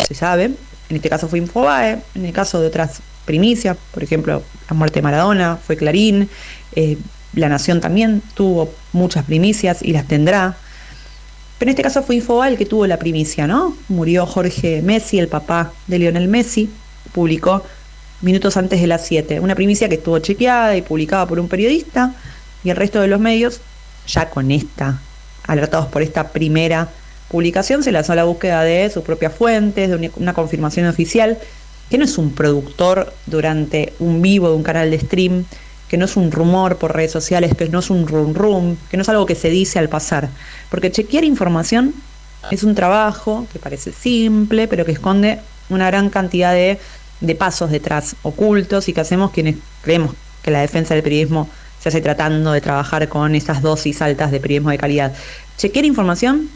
se sabe, en este caso fue Infobae, en el caso de otras primicias, por ejemplo, la muerte de Maradona, fue Clarín, La Nación también tuvo muchas primicias y las tendrá, pero en este caso fue Infobae el que tuvo la primicia, ¿no? Murió Jorge Messi, el papá de Lionel Messi, publicó minutos antes de las 7, una primicia que estuvo chequeada y publicada por un periodista, y el resto de los medios, ya con esta, alertados por esta primera publicación, se lanzó a la búsqueda de sus propias fuentes, de una confirmación oficial, que no es un productor durante un vivo de un canal de stream, que no es un rumor por redes sociales, que no es un rum, que no es algo que se dice al pasar. Porque chequear información es un trabajo que parece simple, pero que esconde una gran cantidad de pasos detrás, ocultos, y que hacemos quienes creemos que la defensa del periodismo se hace tratando de trabajar con esas dosis altas de periodismo de calidad. Chequear información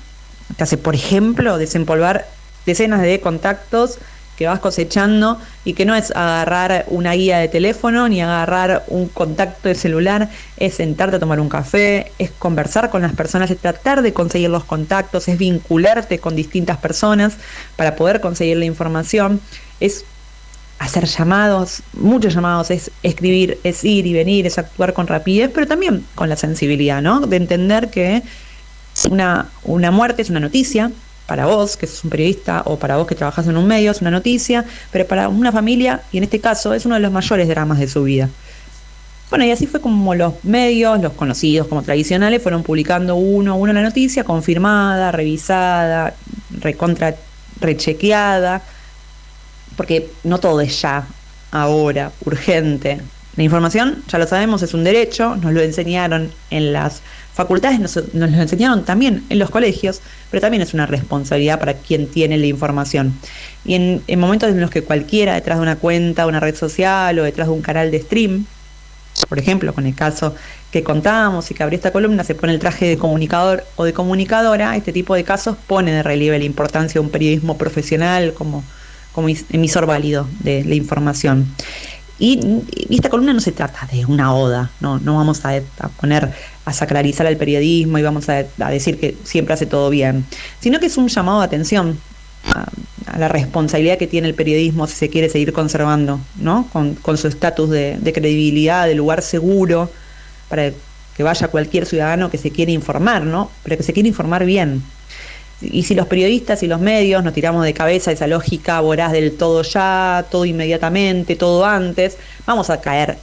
te hace, por ejemplo, desempolvar decenas de contactos que vas cosechando, y que no es agarrar una guía de teléfono ni agarrar un contacto de celular, es sentarte a tomar un café, es conversar con las personas, es tratar de conseguir los contactos, es vincularte con distintas personas para poder conseguir la información, es hacer llamados, muchos llamados, es escribir, es ir y venir, es actuar con rapidez, pero también con la sensibilidad, ¿no? De entender que una muerte es una noticia, para vos, que sos un periodista, o para vos que trabajás en un medio, es una noticia, pero para una familia, y en este caso, es uno de los mayores dramas de su vida. Bueno, y así fue como los medios, los conocidos como tradicionales, fueron publicando uno a uno la noticia, confirmada, revisada, rechequeada, porque no todo es ya, ahora, urgente. La información, ya lo sabemos, es un derecho, nos lo enseñaron en las facultades, nos lo enseñaron también en los colegios, pero también es una responsabilidad para quien tiene la información. Y en momentos en los que cualquiera detrás de una cuenta, una red social o detrás de un canal de stream, por ejemplo, con el caso que contábamos y que abrió esta columna, se pone el traje de comunicador o de comunicadora, este tipo de casos pone de relieve la importancia de un periodismo profesional como emisor válido de la información. Y esta columna no se trata de una oda, no vamos a poner a sacralizar al periodismo y vamos a decir que siempre hace todo bien, sino que es un llamado de atención a la responsabilidad que tiene el periodismo si se quiere seguir conservando, ¿no? Con su estatus de credibilidad, de lugar seguro, para que vaya cualquier ciudadano que se quiere informar, ¿no? Pero que se quiere informar bien. Y si los periodistas y los medios nos tiramos de cabeza esa lógica voraz del todo ya, todo inmediatamente, todo antes, vamos a caer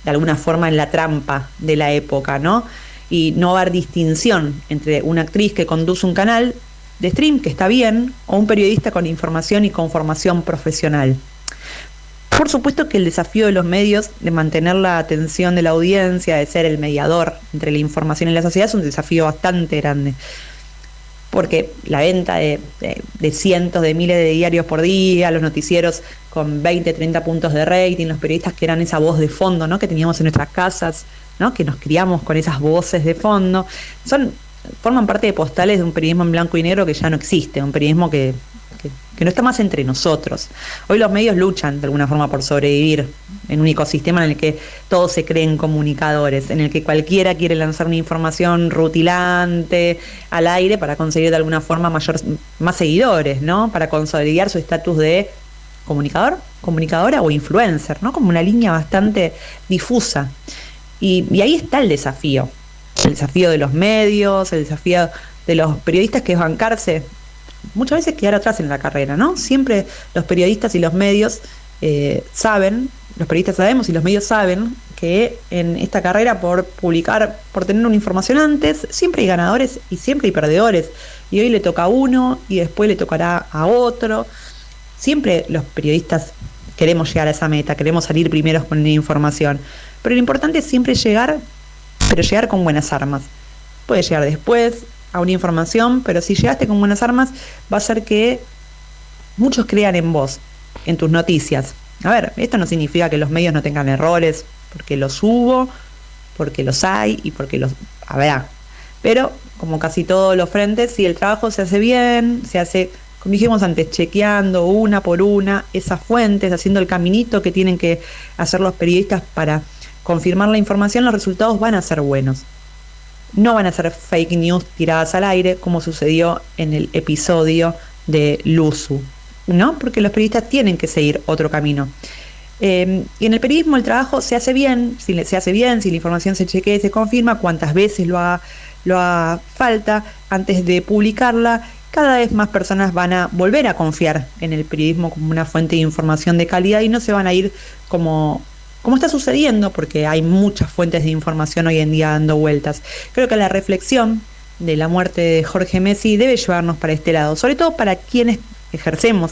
de alguna forma en la trampa de la época, ¿no? Y no va a haber distinción entre una actriz que conduce un canal de stream, que está bien, o un periodista con información y con formación profesional. Por supuesto que el desafío de los medios de mantener la atención de la audiencia, de ser el mediador entre la información y la sociedad, es un desafío bastante grande. Porque la venta de cientos de miles de diarios por día, los noticieros con 20, 30 puntos de rating, los periodistas que eran esa voz de fondo, ¿no? Que teníamos en nuestras casas, ¿no? Que nos criamos con esas voces de fondo, forman parte de postales de un periodismo en blanco y negro que ya no existe, un periodismo que no está más entre nosotros. Hoy los medios luchan de alguna forma por sobrevivir en un ecosistema en el que todos se creen comunicadores, en el que cualquiera quiere lanzar una información rutilante al aire para conseguir de alguna forma más seguidores, ¿no? Para consolidar su estatus de comunicador, comunicadora o influencer, ¿no? Como una línea bastante difusa. Y ahí está el desafío de los medios, el desafío de los periodistas, que es bancarse, muchas veces quedar atrás en la carrera, ¿no? Siempre los periodistas y los medios saben, los periodistas sabemos y los medios saben que en esta carrera, por publicar, por tener una información antes, siempre hay ganadores y siempre hay perdedores. Y hoy le toca a uno y después le tocará a otro. Siempre los periodistas queremos llegar a esa meta, queremos salir primeros con la información. Pero lo importante es siempre llegar, pero llegar con buenas armas. Puede llegar después a una información, pero si llegaste con buenas armas, va a hacer que muchos crean en vos, en tus noticias. A ver, esto no significa que los medios no tengan errores, porque los hubo, porque los hay y porque los habrá. Pero, como casi todos los frentes, si el trabajo se hace bien, se hace, como dijimos antes, chequeando una por una esas fuentes, haciendo el caminito que tienen que hacer los periodistas para confirmar la información, los resultados van a ser buenos. No van a ser fake news tiradas al aire, como sucedió en el episodio de Luzu, ¿no? Porque los periodistas tienen que seguir otro camino. Y en el periodismo el trabajo se hace bien, si la información se chequea y se confirma, cuántas veces lo haga falta antes de publicarla, cada vez más personas van a volver a confiar en el periodismo como una fuente de información de calidad y no se van a ir como está sucediendo, porque hay muchas fuentes de información hoy en día dando vueltas. Creo que la reflexión de la muerte de Jorge Messi debe llevarnos para este lado, sobre todo para quienes ejercemos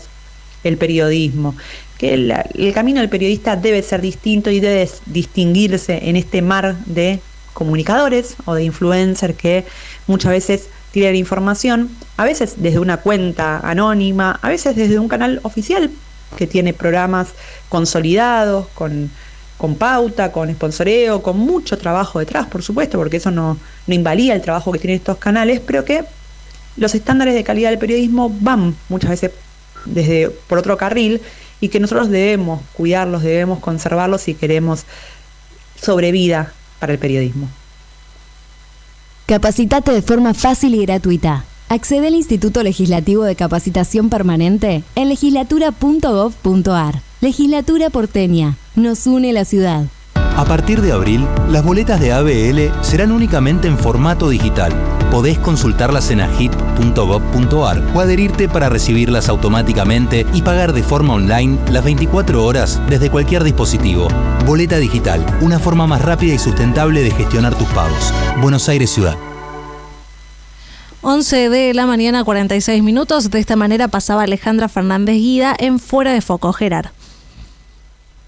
el periodismo, que el camino del periodista debe ser distinto y debe distinguirse en este mar de comunicadores o de influencers que muchas veces tiran información, a veces desde una cuenta anónima, a veces desde un canal oficial que tiene programas consolidados, con pauta, con sponsoreo, con mucho trabajo detrás, por supuesto, porque eso no invalida el trabajo que tienen estos canales, pero que los estándares de calidad del periodismo van muchas veces por otro carril y que nosotros debemos cuidarlos, debemos conservarlos si queremos sobrevida para el periodismo. Capacitate de forma fácil y gratuita. Accede al Instituto Legislativo de Capacitación Permanente en legislatura.gov.ar. Legislatura porteña. Nos une la ciudad. A partir de abril, las boletas de ABL serán únicamente en formato digital. Podés consultarlas en agit.gov.ar o adherirte para recibirlas automáticamente y pagar de forma online las 24 horas desde cualquier dispositivo. Boleta digital, una forma más rápida y sustentable de gestionar tus pagos. Buenos Aires Ciudad. 11 de la mañana, 46 minutos. De esta manera pasaba Alejandra Fernández Guida en Fuera de Foco. Gerard.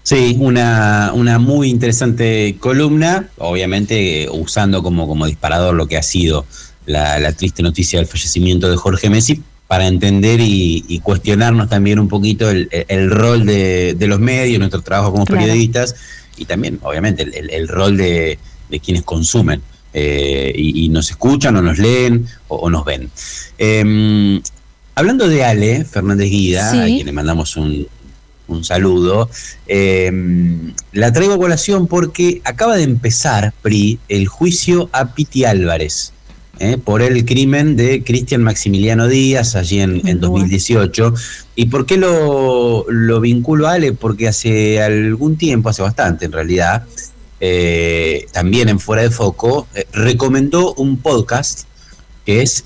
Sí, una muy interesante columna, obviamente usando como disparador lo que ha sido la triste noticia del fallecimiento de Jorge Messi, para entender y cuestionarnos también un poquito el rol de los medios, nuestro trabajo como periodistas, y también, obviamente, el rol de quienes consumen y nos escuchan o nos leen o nos ven. Hablando de Ale Fernández Guida, sí, a quien le mandamos un saludo, la traigo a colación porque acaba de empezar, Pri, el juicio a Piti Álvarez por el crimen de Cristian Maximiliano Díaz allí en 2018. ¿Y por qué lo vinculo a Ale? Porque hace algún tiempo, hace bastante en realidad, también en Fuera de Foco, recomendó un podcast que es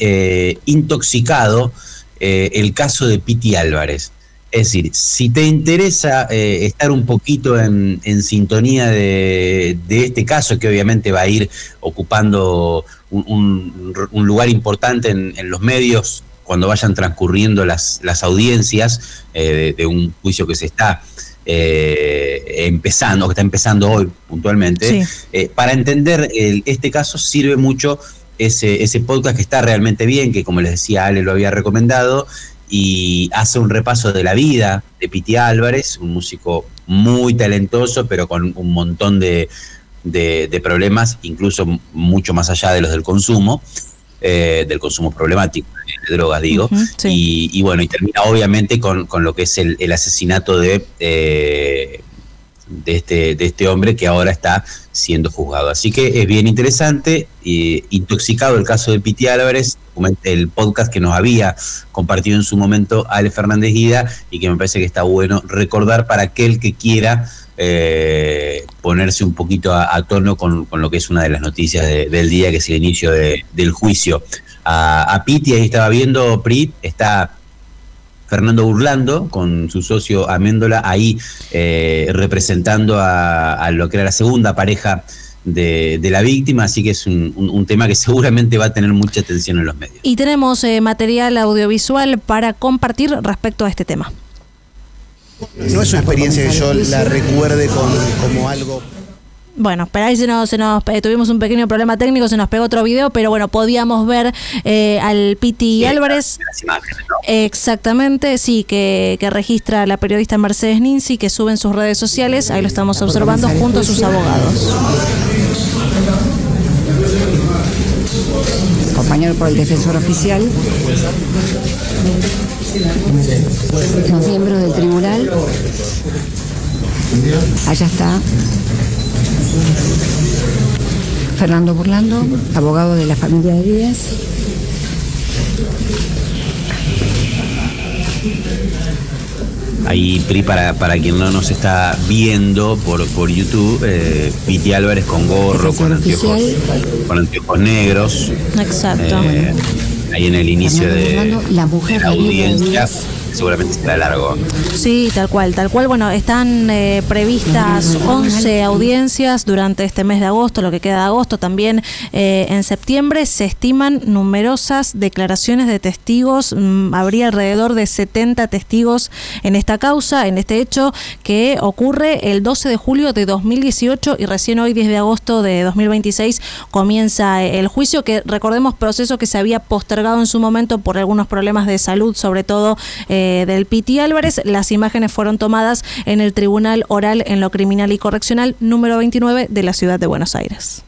Intoxicado, el caso de Piti Álvarez. Es decir, si te interesa estar un poquito en sintonía de este caso, que obviamente va a ir ocupando un lugar importante en los medios cuando vayan transcurriendo las audiencias de un juicio que se está empezando, que está empezando hoy puntualmente, sí, para entender este caso sirve mucho ese podcast, que está realmente bien, que como les decía, Ale lo había recomendado, y hace un repaso de la vida de Piti Álvarez, un músico muy talentoso, pero con un montón de problemas, incluso mucho más allá de los del consumo problemático, de drogas, digo. Uh-huh, sí. Y bueno, y termina obviamente con lo que es el asesinato de este hombre que ahora está siendo juzgado. Así que es bien interesante. Intoxicado, el caso de Piti Álvarez, el podcast que nos había compartido en su momento Ale Fernández Guida, y que me parece que está bueno recordar para aquel que quiera ponerse un poquito a tono con lo que es una de las noticias del día, que es el inicio del juicio a Piti. Ahí estaba viendo, Pri, está Fernando Burlando con su socio Améndola ahí representando a lo que era la segunda pareja de la víctima, así que es un tema que seguramente va a tener mucha atención en los medios. Y tenemos material audiovisual para compartir respecto a este tema. No es una experiencia que yo la recuerde como algo... Bueno, pero ahí tuvimos un pequeño problema técnico, se nos pegó otro video, pero bueno, podíamos ver al Piti Álvarez. Las imágenes, ¿no? Exactamente, sí, que registra la periodista Mercedes Ninzi, que sube en sus redes sociales. Ahí lo estamos observando junto a sus abogados. Acompañado por el defensor oficial, los miembros del tribunal. Allá está Fernando Burlando, abogado de la familia de Díaz. Ahí, Pri, para quien no nos está viendo por YouTube, Piti Álvarez con gorro, con anteojos negros. Exacto. Ahí en el inicio de la audiencia. seguramente será largo. Sí, tal cual. Bueno, están previstas 11 audiencias durante este mes de agosto, lo que queda de agosto. También en septiembre se estiman numerosas declaraciones de testigos. Habría alrededor de 70 testigos en esta causa, en este hecho que ocurre el 12 de julio de 2018 y recién hoy, 10 de agosto de 2026, comienza el juicio, que recordemos, proceso que se había postergado en su momento por algunos problemas de salud, sobre todo del Piti Álvarez. Las imágenes fueron tomadas en el Tribunal Oral en lo Criminal y Correccional número 29 de la ciudad de Buenos Aires.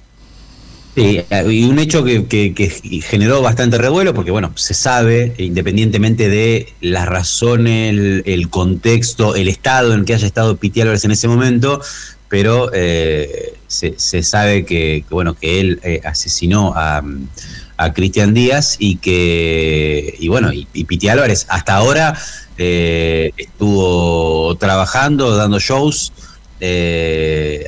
Sí, y un hecho que generó bastante revuelo, porque bueno, se sabe, independientemente de las razones, el contexto, el estado en el que haya estado Piti Álvarez en ese momento, pero se sabe que él asesinó a Cristian Díaz y Piti Álvarez hasta ahora estuvo trabajando, dando shows,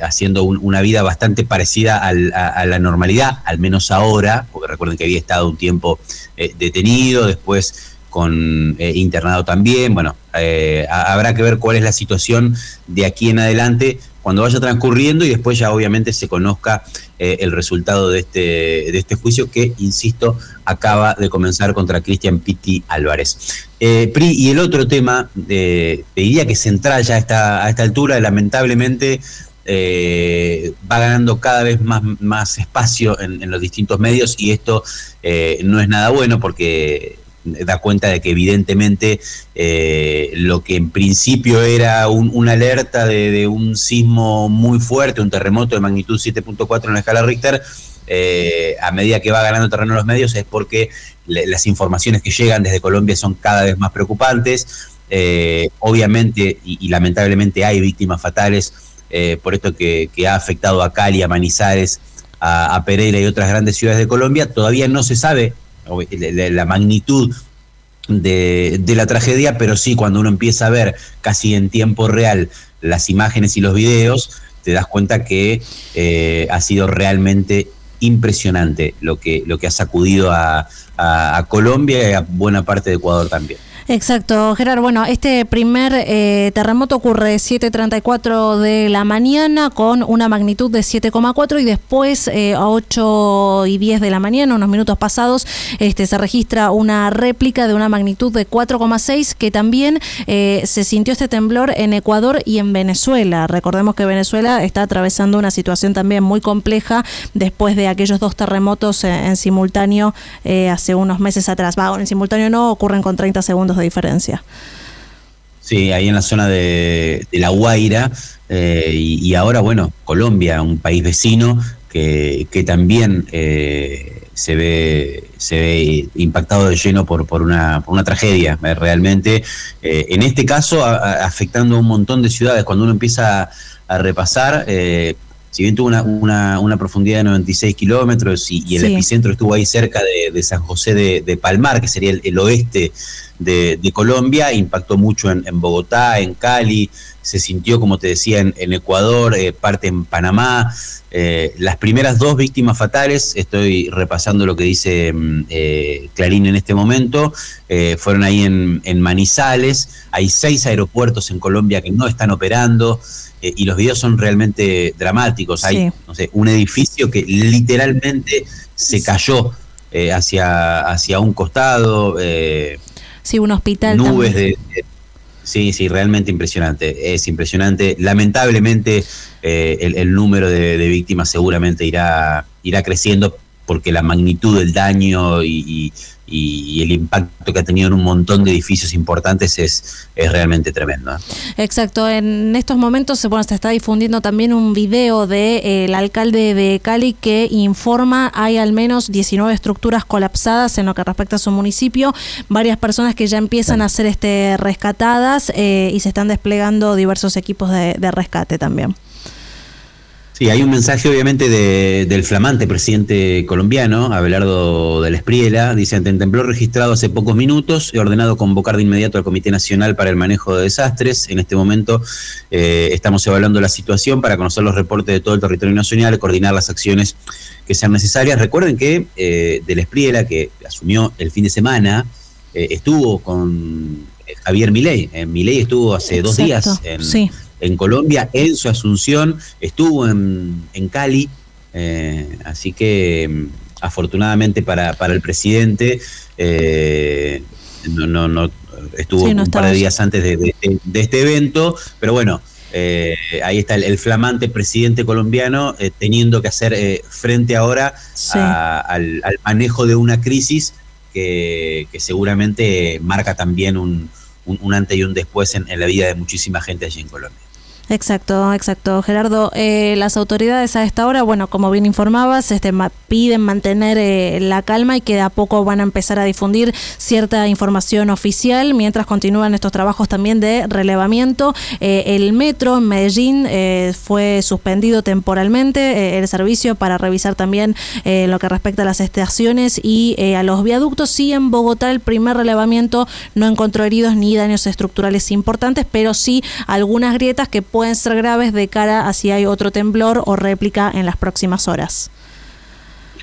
haciendo una vida bastante parecida a la normalidad, al menos ahora, porque recuerden que había estado un tiempo detenido, después internado también. Bueno, habrá que ver cuál es la situación de aquí en adelante cuando vaya transcurriendo y después ya obviamente se conozca el resultado de este juicio que, insisto, acaba de comenzar contra Cristian Piti Álvarez. Pri, y el otro tema, te diría que central ya a esta altura, lamentablemente va ganando cada vez más espacio en los distintos medios, y esto no es nada bueno porque da cuenta de que evidentemente lo que en principio era una alerta de un sismo muy fuerte, un terremoto de magnitud 7.4 en la escala Richter, a medida que va ganando terreno en los medios es porque las informaciones que llegan desde Colombia son cada vez más preocupantes. Obviamente y lamentablemente hay víctimas fatales por esto que ha afectado a Cali, a Manizales, a Pereira y otras grandes ciudades de Colombia. Todavía no se sabe la magnitud de la tragedia, pero sí, cuando uno empieza a ver casi en tiempo real las imágenes y los videos, te das cuenta que ha sido realmente impresionante lo que ha sacudido a Colombia y a buena parte de Ecuador también. Exacto, Gerard. Bueno, este primer terremoto ocurre 7:34 de la mañana con una magnitud de 7,4 y después a 8:10 de la mañana, unos minutos pasados, se registra una réplica de una magnitud de 4,6 que también se sintió este temblor en Ecuador y en Venezuela. Recordemos que Venezuela está atravesando una situación también muy compleja después de aquellos dos terremotos en simultáneo hace unos meses atrás. En simultáneo no, ocurren con 30 segundos de diferencia. Sí, ahí en la zona de La Guaira, y ahora, bueno, Colombia, un país vecino que también se ve impactado de lleno por una tragedia, realmente. En este caso, afectando a un montón de ciudades. Cuando uno empieza a repasar, si bien tuvo una profundidad de 96 kilómetros y el epicentro estuvo ahí cerca de San José de Palmar, que sería el oeste de Colombia, impactó mucho en Bogotá, en Cali, se sintió, como te decía, en Ecuador, parte en Panamá. Las primeras dos víctimas fatales, estoy repasando lo que dice Clarín en este momento, fueron ahí en Manizales. Hay 6 aeropuertos en Colombia que no están operando. Y los videos son realmente dramáticos. Hay, un edificio que literalmente se cayó hacia un costado. Sí, un hospital. Nubes también. Sí, realmente impresionante. Es impresionante. Lamentablemente el número de víctimas seguramente irá creciendo, porque la magnitud del daño y el impacto que ha tenido en un montón de edificios importantes es realmente tremendo. Exacto. En estos momentos se está difundiendo también un video del alcalde de Cali que informa hay al menos 19 estructuras colapsadas en lo que respecta a su municipio, varias personas que ya empiezan a ser rescatadas y se están desplegando diversos equipos de rescate también. Sí, hay un mensaje obviamente del flamante presidente colombiano, Abelardo del Espriella. Dice: ante el temblor registrado hace pocos minutos, he ordenado convocar de inmediato al Comité Nacional para el Manejo de Desastres. En este momento estamos evaluando la situación para conocer los reportes de todo el territorio nacional y coordinar las acciones que sean necesarias. Recuerden que del Espriella, que asumió el fin de semana, estuvo con Javier Milei. Milei estuvo hace 2 días en Colombia, en su asunción, estuvo en Cali, así que afortunadamente para el presidente no estuvo un par de días antes de este evento, pero bueno, ahí está el flamante presidente colombiano teniendo que hacer frente ahora al manejo de una crisis que seguramente marca también un antes y un después en la vida de muchísima gente allí en Colombia. Exacto, Gerardo. Las autoridades a esta hora, bueno, como bien informabas, piden mantener la calma y que de a poco van a empezar a difundir cierta información oficial mientras continúan estos trabajos también de relevamiento. El metro en Medellín fue suspendido temporalmente el servicio para revisar también lo que respecta a las estaciones y a los viaductos. Sí, en Bogotá el primer relevamiento no encontró heridos ni daños estructurales importantes, pero sí algunas grietas que pueden ser graves de cara a si hay otro temblor o réplica en las próximas horas.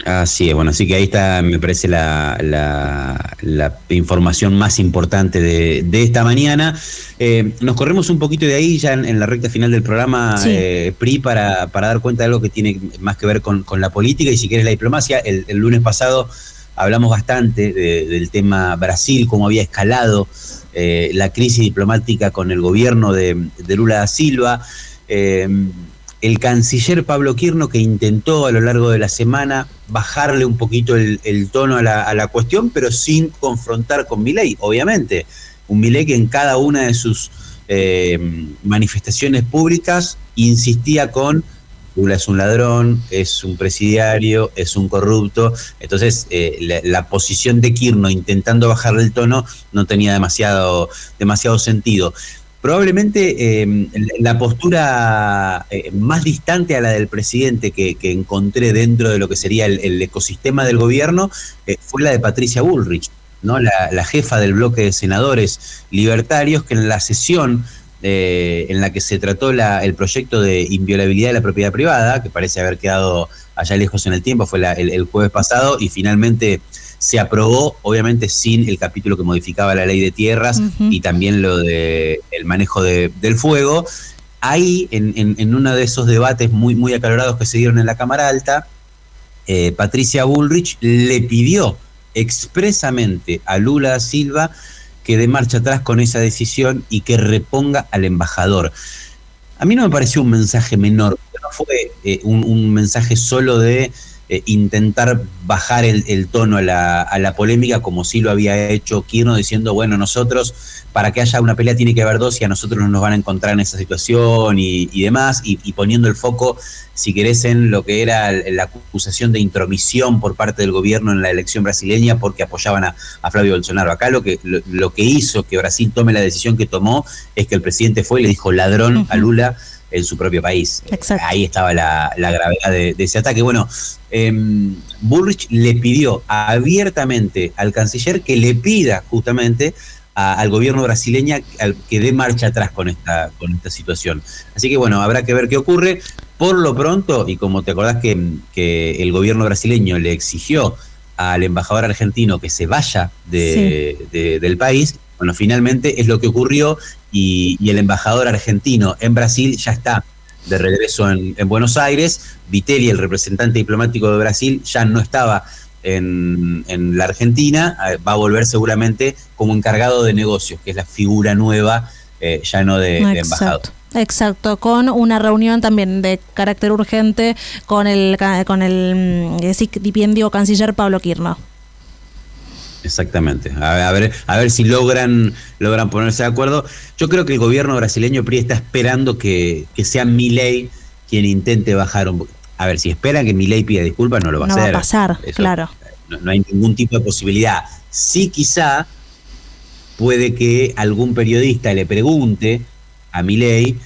Así es, bueno, así que ahí está, me parece, la información más importante de esta mañana. Nos corremos un poquito de ahí ya en la recta final del programa, Pri, para dar cuenta de algo que tiene más que ver con la política y si quieres la diplomacia. El lunes pasado hablamos bastante del tema Brasil, cómo había escalado la crisis diplomática con el gobierno de Lula da Silva. El canciller Pablo Quirno, que intentó a lo largo de la semana bajarle un poquito el tono a la cuestión, pero sin confrontar con Milei, obviamente. Un Milei que en cada una de sus manifestaciones públicas insistía con Lula es un ladrón, es un presidiario, es un corrupto. Entonces la posición de Quirno intentando bajarle el tono no tenía demasiado sentido. Probablemente la postura más distante a la del presidente que encontré dentro de lo que sería el ecosistema del gobierno fue la de Patricia Bullrich, ¿no? La jefa del bloque de senadores libertarios, que en la sesión en la que se trató el proyecto de inviolabilidad de la propiedad privada, que parece haber quedado allá lejos en el tiempo, fue el jueves pasado, y finalmente se aprobó, obviamente sin el capítulo que modificaba la ley de tierras y también lo de el manejo del fuego. Ahí, en uno de esos debates muy, muy acalorados que se dieron en la Cámara Alta, Patricia Bullrich le pidió expresamente a Lula da Silva que dé marcha atrás con esa decisión y que reponga al embajador. A mí no me pareció un mensaje menor, no fue un mensaje solo de intentar bajar el tono a la polémica, como sí lo había hecho Quirno, diciendo, bueno, nosotros, para que haya una pelea tiene que haber dos y a nosotros no nos van a encontrar en esa situación y demás, y poniendo el foco, si querés, en lo que era la acusación de intromisión por parte del gobierno en la elección brasileña porque apoyaban a Flavio Bolsonaro. Acá lo que hizo que Brasil tome la decisión que tomó es que el presidente fue y le dijo ladrón a Lula en su propio país. Exacto. Ahí estaba la gravedad de ese ataque. Bueno, Bullrich le pidió abiertamente al canciller que le pida justamente al gobierno brasileño que dé marcha atrás con esta situación. Así que bueno, habrá que ver qué ocurre. Por lo pronto, y como te acordás que el gobierno brasileño le exigió al embajador argentino que se vaya del país, bueno, finalmente es lo que ocurrió y el embajador argentino en Brasil ya está de regreso en Buenos Aires. Vitelli, el representante diplomático de Brasil, ya no estaba en la Argentina, va a volver seguramente como encargado de negocios, que es la figura nueva, ya no de embajador. Exacto, con una reunión también de carácter urgente con el stipendio canciller Pablo Quirno. Exactamente, a ver si logran ponerse de acuerdo. Yo creo que el gobierno brasileño, PRI, está esperando que sea Milei quien intente bajar un poco. A ver, si esperan que Milei pida disculpas, no lo va a hacer. No va a pasar, eso, claro. No hay ningún tipo de posibilidad. Sí, quizá puede que algún periodista le pregunte a Milei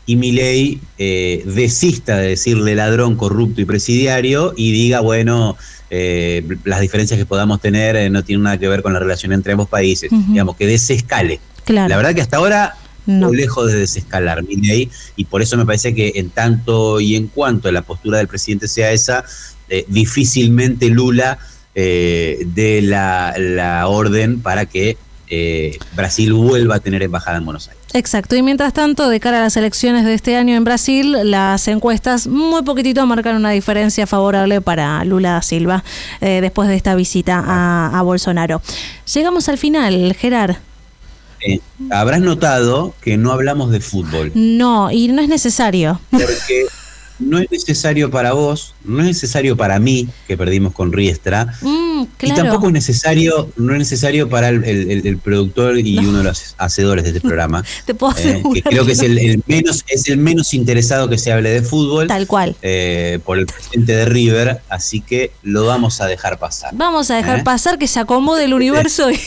y Milei desista de decirle ladrón, corrupto y presidiario y diga, bueno, las diferencias que podamos tener no tienen nada que ver con la relación entre ambos países. Digamos, que desescale. Claro. La verdad que hasta ahora no, lejos de desescalar Milei, y por eso me parece que en tanto y en cuanto la postura del presidente sea esa, difícilmente Lula dé la orden para que Brasil vuelva a tener embajada en Buenos Aires. Exacto, y mientras tanto, de cara a las elecciones de este año en Brasil, las encuestas muy poquitito marcan una diferencia favorable para Lula da Silva después de esta visita a Bolsonaro. Llegamos al final, Gerard. Habrás notado que no hablamos de fútbol. No, y no es necesario. Porque no es necesario para vos, no es necesario para mí, que perdimos con Riestra, claro. Y tampoco no es necesario para el productor y uno de los hacedores de este programa. Te puedo asegurar que creo que es el menos interesado que se hable de fútbol. Tal cual. Por el presidente de River, así que lo vamos a dejar pasar. Vamos a dejar pasar, que se acomode el universo y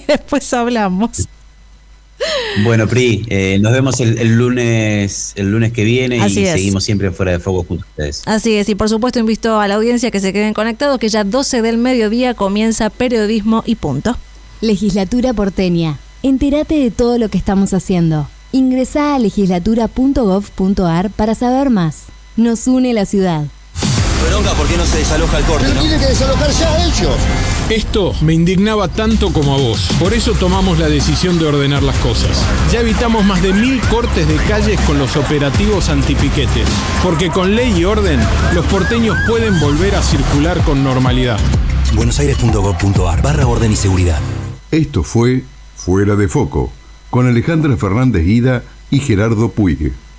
después hablamos. Bueno, Pri, nos vemos el lunes que viene. Así y es. Seguimos siempre en Fuera de Foco junto a ustedes. Así es, y por supuesto invito a la audiencia que se queden conectados, que ya 12 del mediodía comienza Periodismo y Punto. Legislatura porteña. Entérate de todo lo que estamos haciendo. Ingresá a legislatura.gov.ar para saber más. Nos une la ciudad. Bronca, ¿por qué no se desaloja el corte, no? Tiene que desalojar ya ellos. Esto me indignaba tanto como a vos. Por eso tomamos la decisión de ordenar las cosas. Ya evitamos más de 1000 cortes de calles con los operativos antipiquetes. Porque con ley y orden, los porteños pueden volver a circular con normalidad. buenosaires.gov.ar/orden y seguridad. Esto fue Fuera de Foco, con Alejandra Fernández Guida y Gerardo Puig.